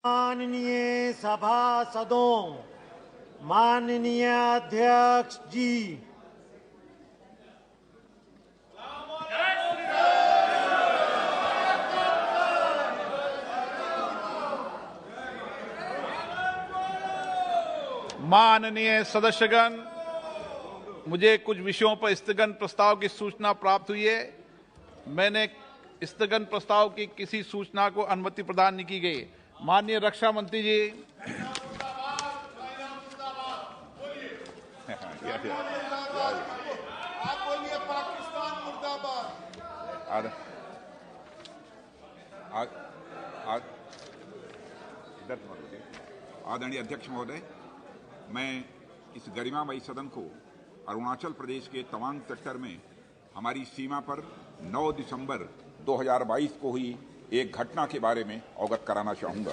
माननीय सभासदों, माननीय अध्यक्ष जी, माननीय सदस्यगण, मुझे कुछ विषयों पर स्थगन प्रस्ताव की सूचना प्राप्त हुई है। मैंने स्थगन प्रस्ताव की किसी सूचना को अनुमति प्रदान नहीं की गई। माननीय रक्षा मंत्री जी, आप बोलिए पाकिस्तान मुर्दाबाद। आदरणीय अध्यक्ष महोदय, मैं इस गरिमामयी सदन को अरुणाचल प्रदेश के तवांग सेक्टर में हमारी सीमा पर 9 दिसंबर 2022 को हुई एक घटना के बारे में अवगत कराना चाहूंगा।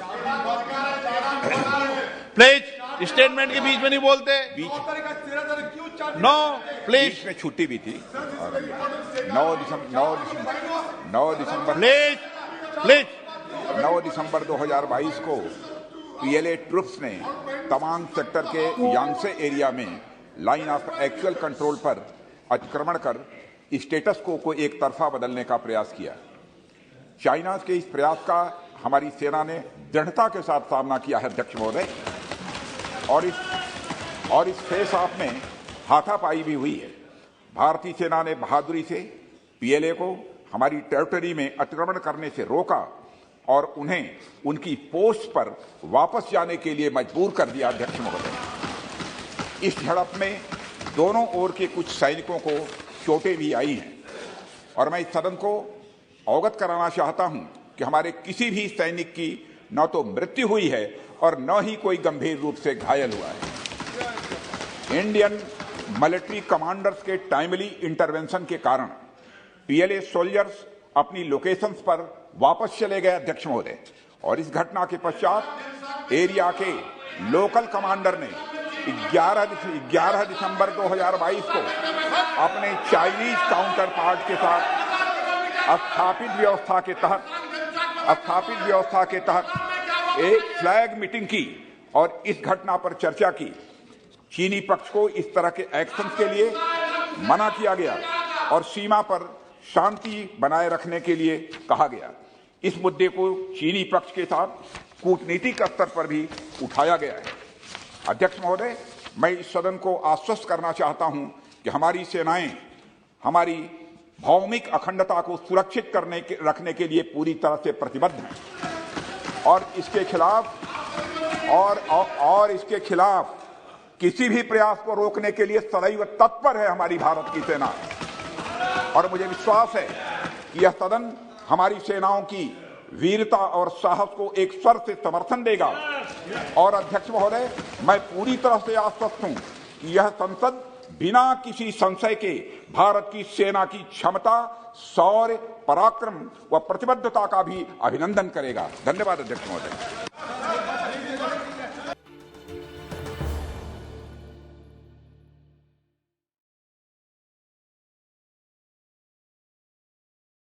प्लीज स्टेटमेंट के बीच में नहीं बोलते। नो प्लीज, में छुट्टी भी थी। 9 दिसंबर 2022 को पीएलए ट्रुप्स ने तवांग सेक्टर के यांगसे एरिया में लाइन ऑफ एक्चुअल कंट्रोल पर अतिक्रमण कर स्टेटस को एक तरफा बदलने का प्रयास किया। चाइना के इस प्रयास का हमारी सेना ने दृढ़ता के साथ सामना किया है अध्यक्ष महोदय, और इस फेस ऑफ में हाथापाई भी हुई है। भारतीय सेना ने बहादुरी से पीएलए को हमारी टेरिटरी में अतिक्रमण करने से रोका और उन्हें उनकी पोस्ट पर वापस जाने के लिए मजबूर कर दिया अध्यक्ष महोदय। इस झड़प में दोनों ओर के कुछ सैनिकों को चोटें भी आई हैं और मैं इस सदन को अवगत कराना चाहता हूं कि हमारे किसी भी सैनिक की न तो मृत्यु हुई है और न ही कोई गंभीर रूप से घायल हुआ है। इंडियन मिलिट्री कमांडर्स के टाइमली इंटरवेंशन के कारण पीएलए सोल्जर्स अपनी लोकेशंस पर वापस चले गए अध्यक्ष महोदय, और इस घटना के पश्चात एरिया के लोकल कमांडर ने 11 दिसंबर 2022 को अपने चाइनीज काउंटर पार्ट के साथ स्थापित व्यवस्था के तहत एक फ्लैग मीटिंग की और इस घटना पर चर्चा की। चीनी पक्ष को इस तरह के एक्शन के लिए मना किया गया और सीमा पर शांति बनाए रखने के लिए कहा गया। इस मुद्दे को चीनी पक्ष के साथ कूटनीतिक स्तर पर भी उठाया गया है। अध्यक्ष महोदय, मैं इस सदन को आश्वस्त करना चाहता हूं कि हमारी सेनाएं हमारी भौमिक अखंडता को सुरक्षित रखने के लिए पूरी तरह से प्रतिबद्ध हैं और इसके खिलाफ किसी भी प्रयास को रोकने के लिए सदैव तत्पर है हमारी भारत की सेना। और मुझे विश्वास है कि यह सदन हमारी सेनाओं की वीरता और साहस को एक स्वर से समर्थन देगा। और अध्यक्ष महोदय, मैं पूरी तरह से आश्वस्त हूं कि यह संसद बिना किसी संशय के भारत की सेना की क्षमता, शौर्य, पराक्रम व प्रतिबद्धता का भी अभिनंदन करेगा। धन्यवाद अध्यक्ष महोदय।